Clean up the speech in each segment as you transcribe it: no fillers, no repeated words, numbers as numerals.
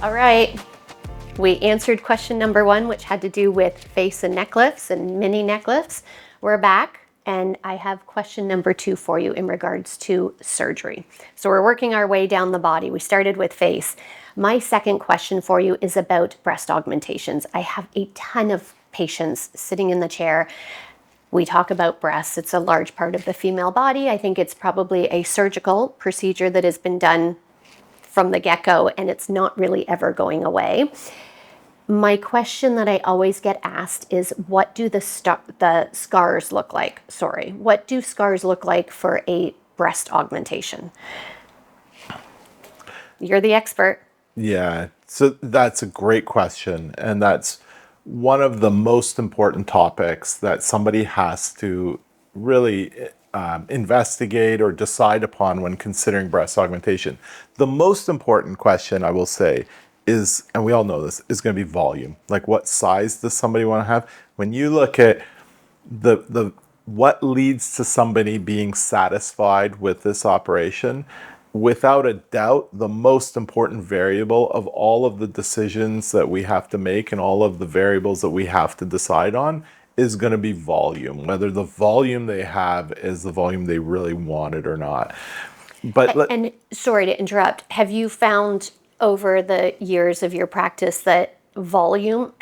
All right, we answered question number 1, which had to do with face and neck lifts and mini neck lifts. We're back, and I have question number 2 for you in regards to surgery. So we're working our way down the body. We started with face. My second question for you is about breast augmentations. I have a ton of patients sitting in the chair. We talk about breasts. It's a large part of the female body. I think it's probably a surgical procedure that has been done from the get-go, and it's not really ever going away. My question that I always get asked is, what do the scars look like? What do scars look like for a breast augmentation? You're the expert. Yeah, so that's a great question. And that's one of the most important topics that somebody has to really investigate or decide upon when considering breast augmentation. The most important question, I will say, is, and we all know this, is going to be volume. Like, what size does somebody want to have? When you look at the what leads to somebody being satisfied with this operation, without a doubt, the most important variable of all of the decisions that we have to make and all of the variables that we have to decide on is going to be volume, whether the volume they have is the volume they really wanted or not. And sorry to interrupt, have you found over the years of your practice that volume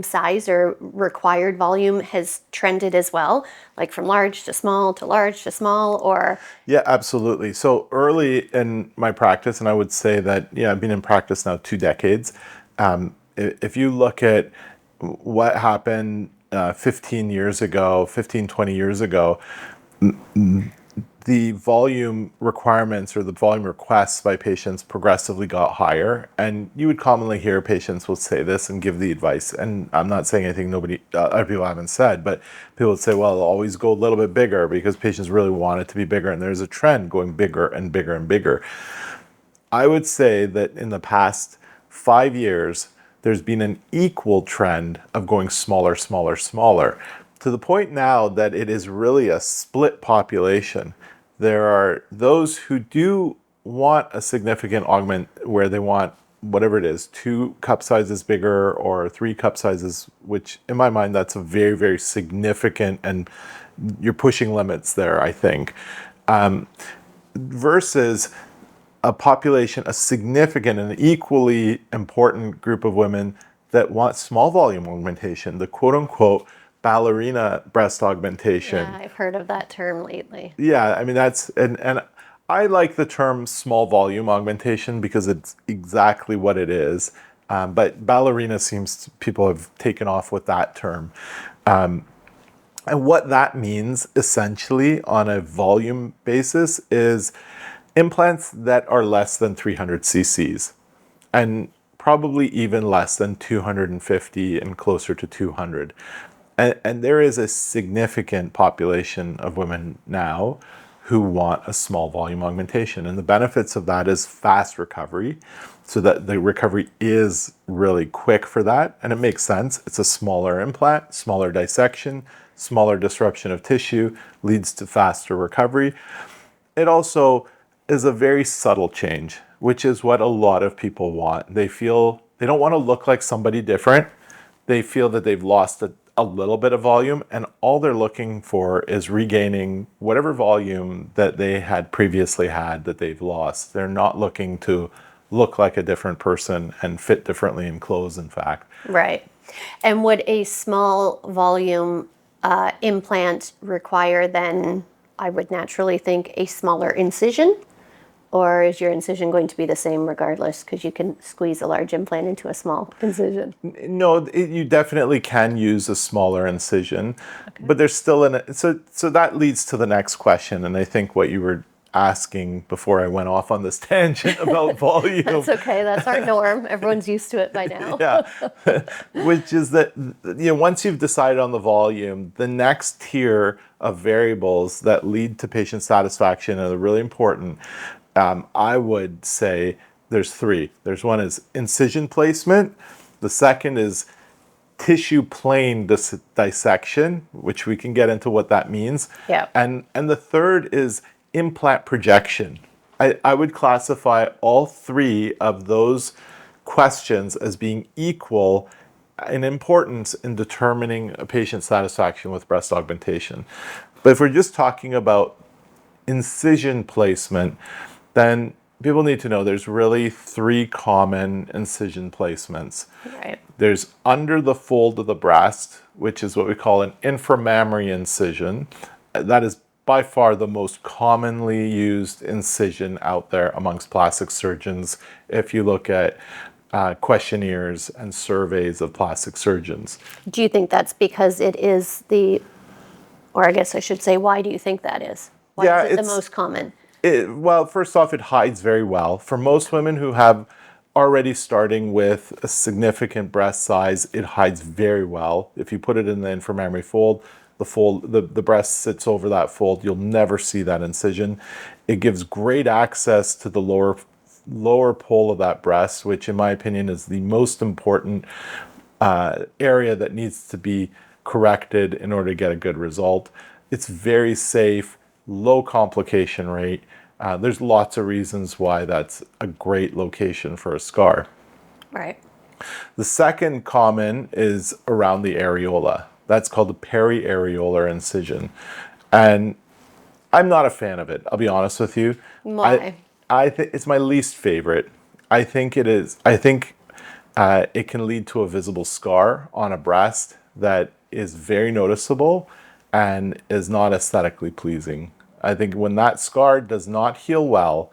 size or required volume has trended as well, like from large to small to large to small, or? Yeah, absolutely. So early in my practice, and I would say that, yeah, I've been in practice now 2 decades. If you look at what happened 15 years ago, 15, 20 years ago, the volume requirements or the volume requests by patients progressively got higher. And you would commonly hear patients will say this and give the advice. And I'm not saying anything other people haven't said, but people would say, well, I'll always go a little bit bigger because patients really want it to be bigger. And there's a trend going bigger and bigger and bigger. I would say that in the past 5 years, there's been an equal trend of going smaller, smaller, smaller, to the point now that it is really a split population. There are those who do want a significant augment where they want whatever it is, 2 cup sizes bigger or 3 cup sizes, which in my mind, that's a very, very significant, and you're pushing limits there, I think, versus a significant and equally important group of women that want small volume augmentation, the quote unquote ballerina breast augmentation. Yeah, I've heard of that term lately. Yeah, I mean, and I like the term small volume augmentation because it's exactly what it is. But ballerina people have taken off with that term. And what that means essentially on a volume basis is implants that are less than 300 cc's and probably even less than 250 and closer to 200. And there is a significant population of women now who want a small volume augmentation. And the benefits of that is fast recovery, so that the recovery is really quick for that. And it makes sense. It's a smaller implant, smaller dissection, smaller disruption of tissue leads to faster recovery. It also is a very subtle change, which is what a lot of people want. They don't want to look like somebody different. They feel that they've lost a little bit of volume, and all they're looking for is regaining whatever volume that they had previously had that they've lost. They're not looking to look like a different person and fit differently in clothes, in fact. Right. And would a small volume implant require then, I would naturally think, a smaller incision? Or is your incision going to be the same regardless, because you can squeeze a large implant into a small incision? No, you definitely can use a smaller incision, but there's still so that leads to the next question, and I think what you were asking before I went off on this tangent about volume. That's okay. That's our norm. Everyone's used to it by now. Yeah, which is that, once you've decided on the volume, the next tier of variables that lead to patient satisfaction are really important. I would say there's 3. There's one is incision placement. The second is tissue plane dissection, which we can get into what that means. Yeah. And the third is implant projection. I would classify all three of those questions as being equal in importance in determining a patient's satisfaction with breast augmentation. But if we're just talking about incision placement, then people need to know there's really three common incision placements. Right. There's under the fold of the breast, which is what we call an inframammary incision. That is by far the most commonly used incision out there amongst plastic surgeons if you look at questionnaires and surveys of plastic surgeons. Do you think that's because it is or I guess I should say, why do you think that is? Why Yeah, is it the it's- most common? Well, first off, it hides very well. For most women who have already starting with a significant breast size, it hides very well. If you put it in the inframammary fold, the breast sits over that fold. You'll never see that incision. It gives great access to the lower pole of that breast, which in my opinion is the most important area that needs to be corrected in order to get a good result. It's very safe, low complication rate. There's lots of reasons why that's a great location for a scar. Right. The second common is around the areola. That's called the periareolar incision. And I'm not a fan of it, I'll be honest with you. Why? I think it's my least favorite. I think it is. I think it can lead to a visible scar on a breast that is very noticeable and is not aesthetically pleasing. I think when that scar does not heal well,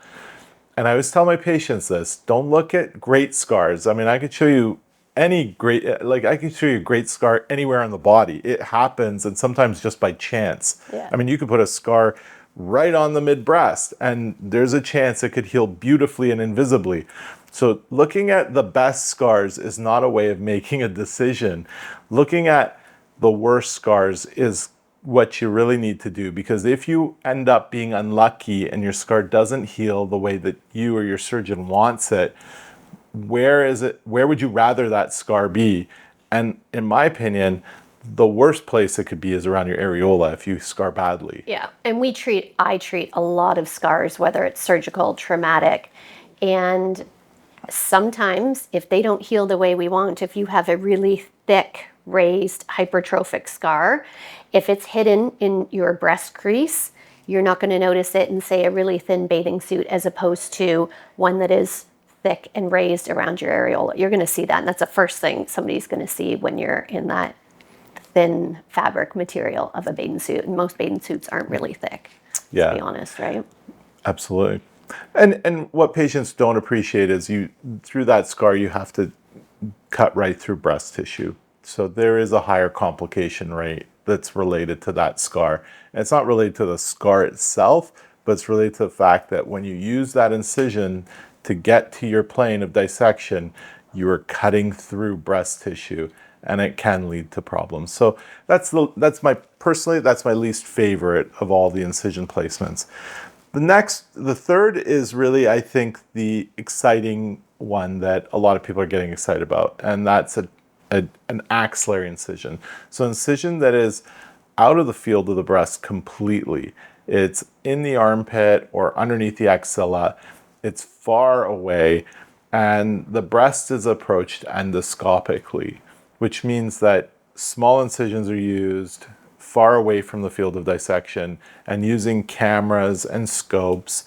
and I always tell my patients this, don't look at great scars. I mean, I could show you I can show you a great scar anywhere on the body. It happens, and sometimes just by chance. Yeah. I mean, you could put a scar right on the mid breast, and there's a chance it could heal beautifully and invisibly. So looking at the best scars is not a way of making a decision. Looking at the worst scars is what you really need to do, because if you end up being unlucky and your scar doesn't heal the way that you or your surgeon wants it, where would you rather that scar be? And in my opinion, the worst place it could be is around your areola if you scar badly. Yeah. And I treat a lot of scars, whether it's surgical, traumatic, and sometimes if they don't heal the way we want, if you have a really thick, raised, hypertrophic scar, if it's hidden in your breast crease, you're not going to notice it in, say, a really thin bathing suit as opposed to one that is thick and raised around your areola. You're going to see that, and that's the first thing somebody's going to see when you're in that thin fabric material of a bathing suit. And most bathing suits aren't really thick, Yeah. to be honest, right? Absolutely. And what patients don't appreciate is through that scar, you have to cut right through breast tissue. So there is a higher complication rate that's related to that scar. And it's not related to the scar itself, but it's related to the fact that when you use that incision to get to your plane of dissection, you are cutting through breast tissue, and it can lead to problems. So that's my least favorite of all the incision placements. The third is really, I think, the exciting one that a lot of people are getting excited about, and that's an axillary incision. So incision that is out of the field of the breast completely. It's in the armpit or underneath the axilla. It's far away, and the breast is approached endoscopically, which means that small incisions are used far away from the field of dissection, and using cameras and scopes,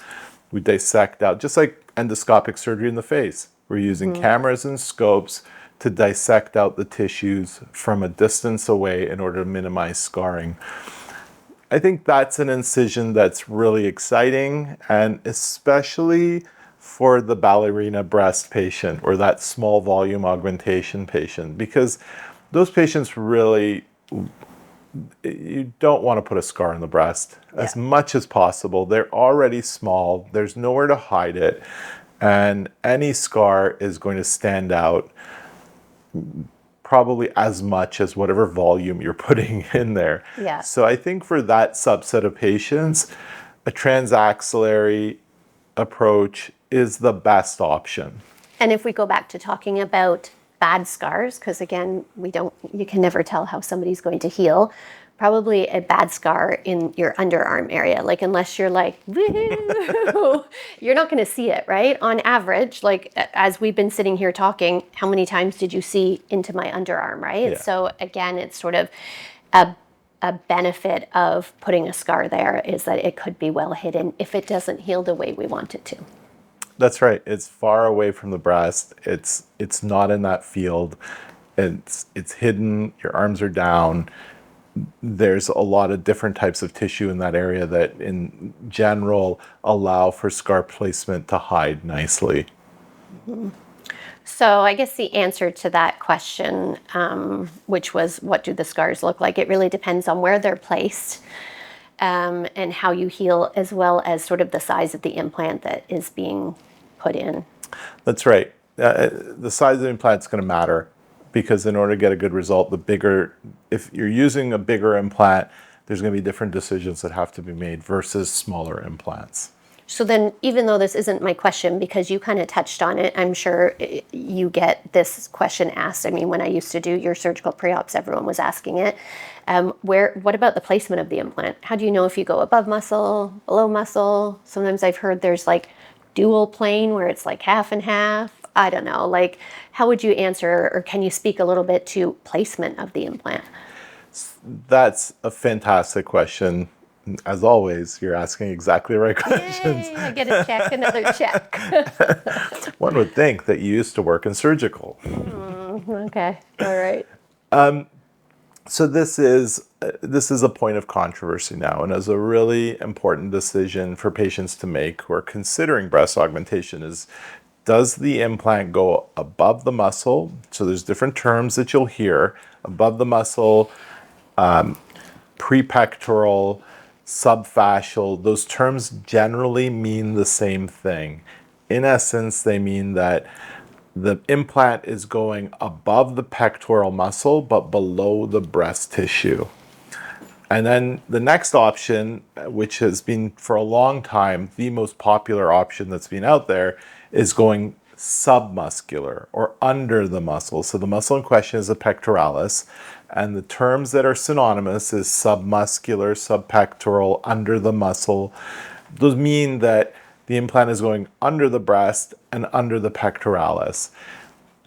we dissect out, just like endoscopic surgery in the face. We're using cameras and scopes to dissect out the tissues from a distance away in order to minimize scarring. I think that's an incision that's really exciting, and especially for the ballerina breast patient or that small volume augmentation patient, because those patients really, you don't want to put a scar on the breast as much as possible. They're already small, there's nowhere to hide it, and any scar is going to stand out probably as much as whatever volume you're putting in there. Yeah. So I think for that subset of patients, a transaxillary approach is the best option. And if we go back to talking about bad scars, because again, you can never tell how somebody's going to heal. probably a bad scar in your underarm area. Like, unless you're like, woohoo, you're not going to see it, right? On average, like, as we've been sitting here talking, how many times did you see into my underarm, right? Yeah. So again, it's sort of a benefit of putting a scar there is that it could be well hidden if it doesn't heal the way we want it to. That's right. It's far away from the breast. It's not in that field. It's hidden. Your arms are down. There's a lot of different types of tissue in that area that in general allow for scar placement to hide nicely. So I guess the answer to that question, which was what do the scars look like, it really depends on where they're placed, and how you heal, as well as sort of the size of the implant that is being put in. That's right. The size of the implant is going to matter because in order to get a good result, if you're using a bigger implant, there's going to be different decisions that have to be made versus smaller implants. So then, even though this isn't my question, because you kind of touched on it, I'm sure you get this question asked. I mean, when I used to do your surgical pre-ops, everyone was asking it. What about the placement of the implant? How do you know if you go above muscle, below muscle? Sometimes I've heard there's like dual plane where it's like half and half. I don't know. Like, how would you answer, or can you speak a little bit to placement of the implant? That's a fantastic question. As always, you're asking exactly the right questions. Yay, I get a check, another check. One would think that you used to work in surgical. Okay, all right. So this is a point of controversy now, and is a really important decision for patients to make who are considering breast augmentation. Is, does the implant go above the muscle? So there's different terms that you'll hear: above the muscle, prepectoral, subfascial. Those terms generally mean the same thing. In essence, they mean that the implant is going above the pectoral muscle but below the breast tissue. And then the next option, which has been for a long time the most popular option that's been out there, is going submuscular or under the muscle. So the muscle in question is the pectoralis, and the terms that are synonymous is submuscular, subpectoral, under the muscle. Those mean that the implant is going under the breast and under the pectoralis.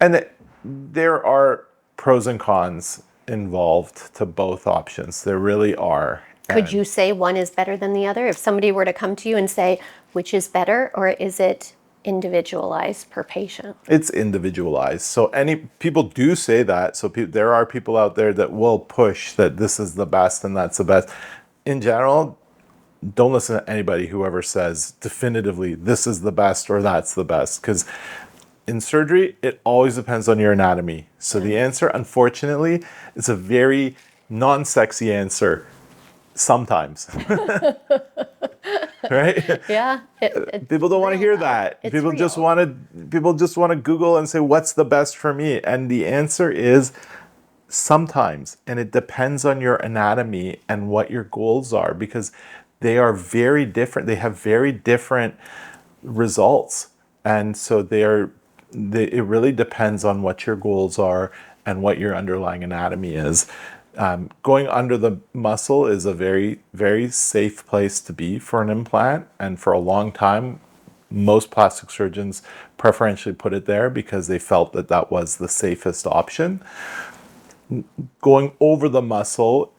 And there are pros and cons involved to both options. There really are. Could you say one is better than the other? If somebody were to come to you and say, which is better, or is it individualized per patient? It's individualized. So people do say that. So there are people out there that will push that this is the best and that's the best. In general, don't listen to anybody who ever says definitively this is the best or that's the best, because in surgery it always depends on your anatomy. So the answer, unfortunately, is a very non-sexy answer sometimes. Right? Yeah. People don't want to hear that. People just want to Google and say what's the best for me, and the answer is sometimes, and it depends on your anatomy and what your goals are, because they are very different. They have very different results. And so it really depends on what your goals are and what your underlying anatomy is. Going under the muscle is a very, very safe place to be for an implant. And for a long time, most plastic surgeons preferentially put it there because they felt that that was the safest option. Going over the muscle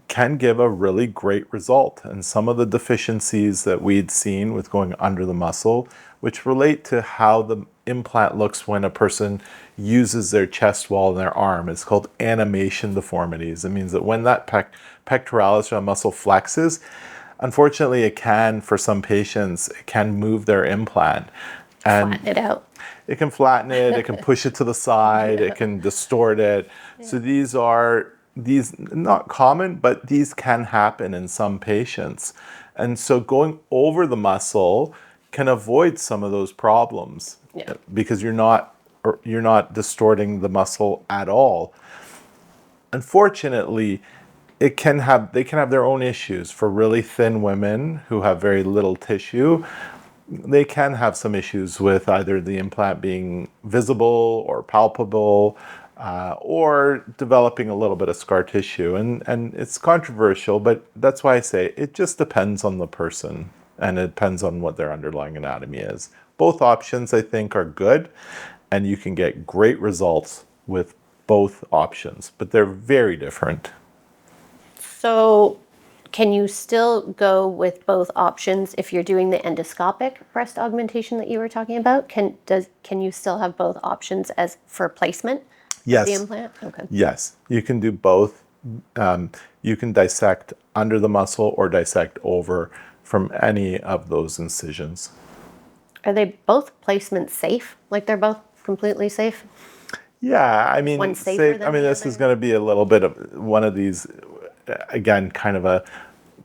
can give a really great result. And some of the deficiencies that we'd seen with going under the muscle, which relate to how the implant looks when a person uses their chest wall and their arm, it's called animation deformities. It means that when that pectoralis or muscle flexes, unfortunately it can, for some patients, it can move their implant. And flatten it out. It can flatten it, it can push it to the side, it can distort it. Yeah. So these not common, but these can happen in some patients. And so going over the muscle can avoid some of those problems. Yeah. Because you're not distorting the muscle at all. Unfortunately, they can have their own issues. For really thin women who have very little tissue, they can have some issues with either the implant being visible or palpable. or developing a little bit of scar tissue. And it's controversial, but that's why I say it just depends on the person and it depends on what their underlying anatomy is. Both options, I think, are good, and you can get great results with both options, but they're very different. So, can you still go with both options if you're doing the endoscopic breast augmentation that you were talking about? Can you still have both options as for placement of the Yes. implant? Okay. Yes, you can do both. You can dissect under the muscle or dissect over from any of those incisions. Are they both placements safe? Like they're both completely safe? Yeah, I Is one mean, safer than the this is other? going to be a little bit of one of these, again, kind of a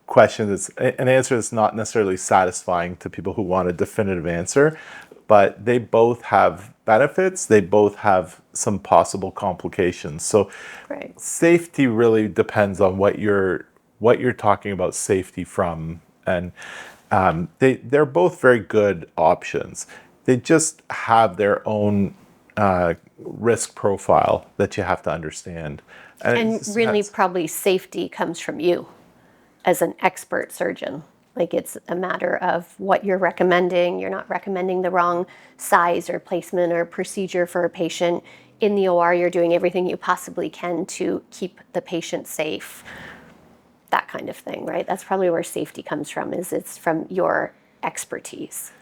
question that's an answer that's not necessarily satisfying to people who want a definitive answer, but they both have benefits. They both have some possible complications. So Right. safety really depends on what you're talking about safety from, and they're both very good options. They just have their own risk profile that you have to understand, and it And just really, depends. probably safety comes from you as an expert surgeon. Like it's a matter of what you're recommending. You're not recommending the wrong size or placement or procedure for a patient. In the OR, you're doing everything you possibly can to keep the patient safe. That kind of thing, right? That's probably where safety comes from, is it's from your expertise.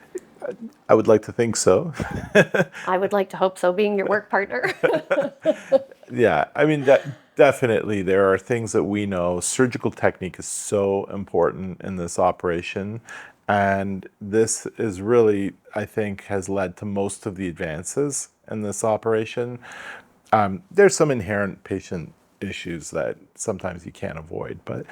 I would like to think so. I would like to hope so, being your work partner. Yeah, I mean, definitely there are things that we know. Surgical technique is so important in this operation, and this is really, I think, has led to most of the advances in this operation. There's some inherent patient issues that sometimes you can't avoid, but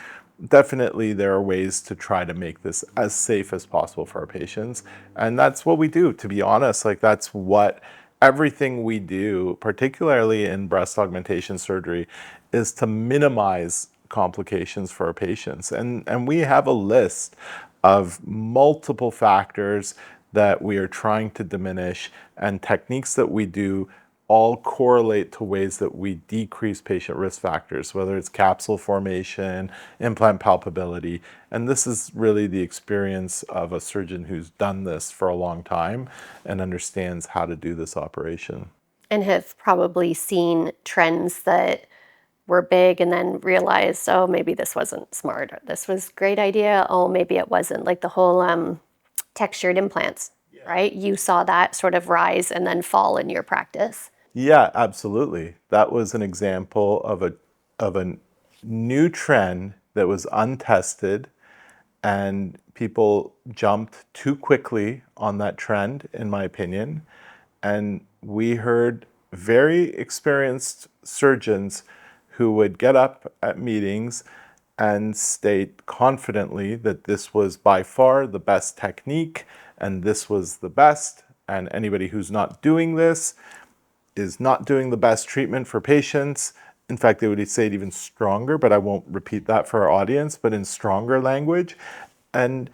definitely there are ways to try to make this as safe as possible for our patients. And that's what we do, to be honest. Like, that's what everything we do, particularly in breast augmentation surgery, is to minimize complications for our patients. And we have a list of multiple factors that we are trying to diminish and techniques that we do all correlate to ways that we decrease patient risk factors, whether it's capsule formation, implant palpability. And this is really the experience of a surgeon who's done this for a long time and understands how to do this operation. And have probably seen trends that were big and then realized, oh, maybe this wasn't smart. Or this was a great idea. Oh, maybe it wasn't. Like the whole textured implants, right? You saw that sort of rise and then fall in your practice. Yeah, absolutely. That was an example of a new trend that was untested, and people jumped too quickly on that trend, in my opinion. And we heard very experienced surgeons who would get up at meetings and state confidently that this was by far the best technique and this was the best. And anybody who's not doing this is not doing the best treatment for patients. In fact, they would say it even stronger, but I won't repeat that for our audience, but in stronger language. And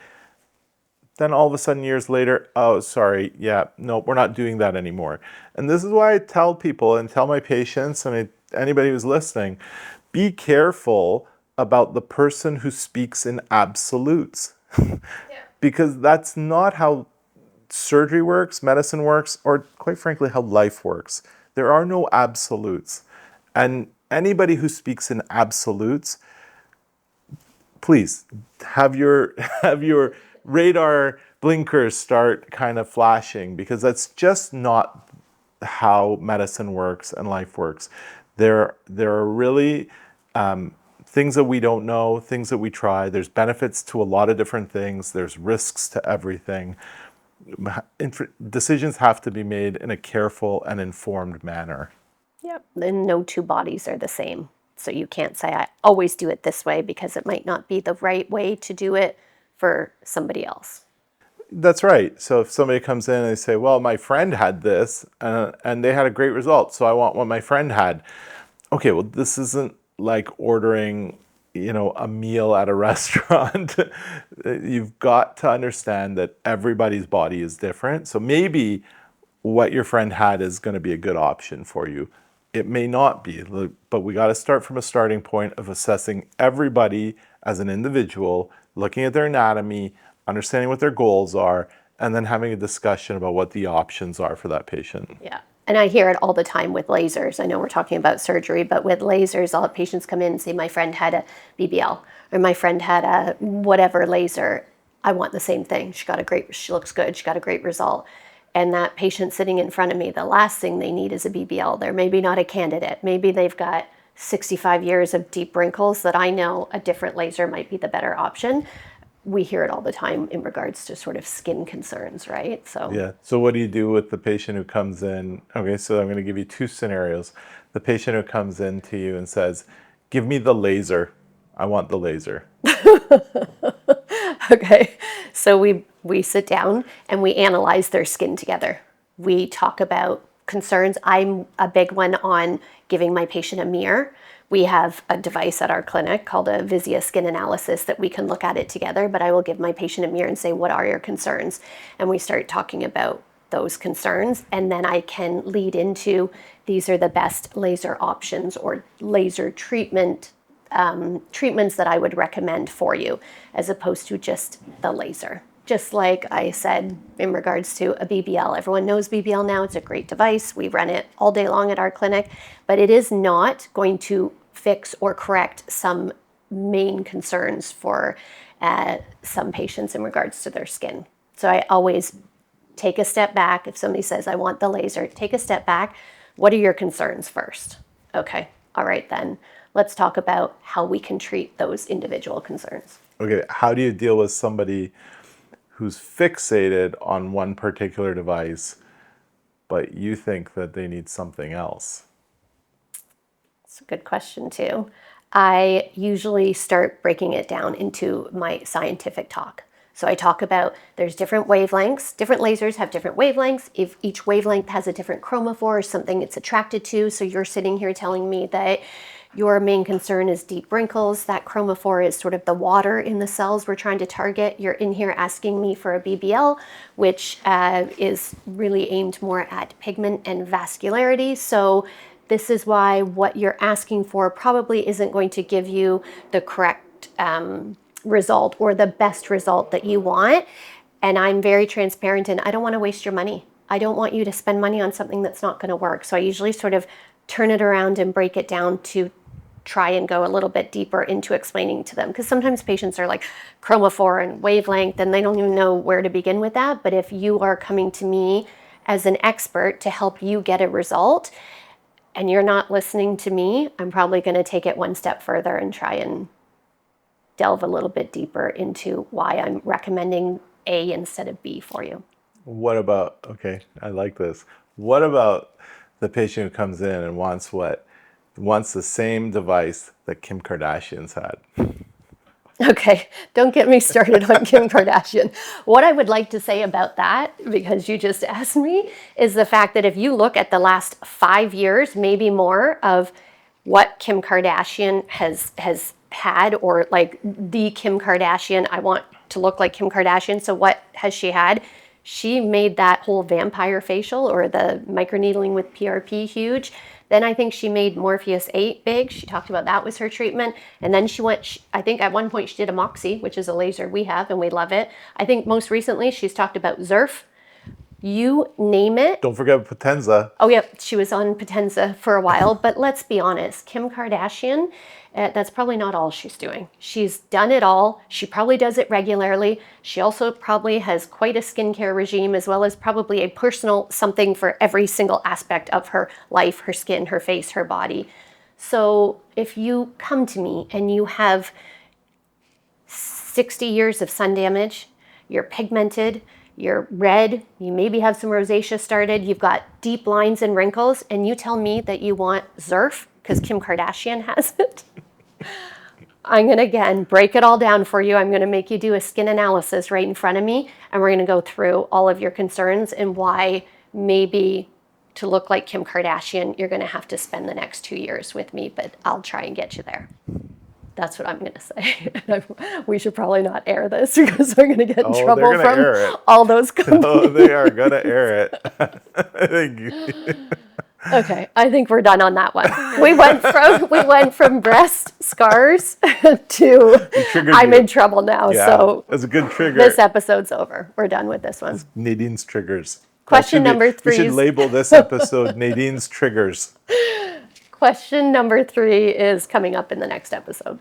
then all of a sudden, years later, oh, sorry, yeah, no, we're not doing that anymore. And this is why I tell people and tell my patients and anybody who's listening, be careful about the person who speaks in absolutes. Because that's not how surgery works, medicine works, or quite frankly, how life works. There are no absolutes. And anybody who speaks in absolutes, please have your have your radar blinkers start kind of flashing, because that's just not how medicine works and life works. There are really things that we don't know, things that we try. There's benefits to a lot of different things. There's risks to everything. Decisions have to be made in a careful and informed manner. Yep. And no two bodies are the same. So you can't say, I always do it this way, because it might not be the right way to do it for somebody else. That's right. So if somebody comes in and they say, well, my friend had this and they had a great result, so I want what my friend had. Okay, well, this isn't like ordering, a meal at a restaurant. You've got to understand that everybody's body is different. So maybe what your friend had is going to be a good option for you. It may not be, but we got to start from a starting point of assessing everybody as an individual, looking at their anatomy, understanding what their goals are, and then having a discussion about what the options are for that patient. Yeah. And I hear it all the time with lasers. I know we're talking about surgery, but with lasers, all patients come in and say, my friend had a BBL or my friend had a whatever laser. I want the same thing. She looks good. She got a great result. And that patient sitting in front of me, the last thing they need is a BBL. They're maybe not a candidate. Maybe they've got 65 years of deep wrinkles that I know a different laser might be the better option. We hear it all the time in regards to sort of skin concerns, right? So Yeah. So what do you do with the patient who comes in? Okay, so I'm going to give you two scenarios. The patient who comes in to you and says, "Give me the laser. I want the laser." okay, so we sit down and we analyze their skin together. We talk about concerns. I'm a big one on giving my patient a mirror. We have a device at our clinic called a Visia skin analysis that we can look at it together, but I will give my patient a mirror and say, what are your concerns? And we start talking about those concerns, and then I can lead into these are the best laser options or laser treatments that I would recommend for you, as opposed to just the laser. Just like I said in regards to a BBL, everyone knows BBL now. It's a great device. We run it all day long at our clinic, but it is not going to fix or correct some main concerns for some patients in regards to their skin. So I always take a step back. If somebody says, I want the laser, take a step back. What are your concerns first? Okay, all right then. Let's talk about how we can treat those individual concerns. Okay, how do you deal with somebody who's fixated on one particular device, but you think that they need something else? It's a good question too. I usually start breaking it down into my scientific talk. So I talk about there's different wavelengths. Different lasers have different wavelengths. If each wavelength has a different chromophore or something it's attracted to, so you're sitting here telling me that your main concern is deep wrinkles. That chromophore is sort of the water in the cells we're trying to target. You're in here asking me for a BBL, which is really aimed more at pigment and vascularity. So this is why what you're asking for probably isn't going to give you the correct result or the best result that you want. And I'm very transparent, and I don't want to waste your money. I don't want you to spend money on something that's not going to work. So I usually sort of turn it around and break it down to try and go a little bit deeper into explaining to them. Because sometimes patients are like chromophore and wavelength, and they don't even know where to begin with that. But if you are coming to me as an expert to help you get a result, and you're not listening to me, I'm probably going to take it one step further and try and delve a little bit deeper into why I'm recommending A instead of B for you. What about, okay, I like this. What about the patient who comes in and wants what? Wants the same device that Kim Kardashian's had. Okay, don't get me started on Kim Kardashian. What I would like to say about that, because you just asked me, is the fact that if you look at the last 5 years, maybe more, of what Kim Kardashian has had, or like the Kim Kardashian, I want to look like Kim Kardashian. So what has she had? She made that whole vampire facial or the microneedling with PRP huge. Then I think she made Morpheus 8 big. She talked about that was her treatment. And then she went, I think at one point she did a Moxie, which is a laser we have and we love it. I think most recently she's talked about Zerf. You name it. Don't forget Potenza. Oh yeah, she was on Potenza for a while. But let's be honest, Kim Kardashian, that's probably not all she's doing. She's done it all. She probably does it regularly. She also probably has quite a skincare regime, as well as probably a personal something for every single aspect of her life, her skin, her face, her body. So if you come to me and you have 60 years of sun damage, you're pigmented, you're red, you maybe have some rosacea started, you've got deep lines and wrinkles, and you tell me that you want Zerf because Kim Kardashian has it, I'm going to, again, break it all down for you. I'm going to make you do a skin analysis right in front of me, and we're going to go through all of your concerns and why maybe to look like Kim Kardashian, you're going to have to spend the next 2 years with me, but I'll try and get you there. That's what I'm going to say. We should probably not air this because we're going to get in trouble from all those companies. Oh, they are going to air it. I think Okay, I think we're done on that one. We went from breast scars to I'm in trouble now. Yeah, So that's a good trigger. this episode's over. We're done with this one. Nadine's triggers. Question number We 3 should is label this episode Nadine's triggers. question number 3 is coming up in the next episode.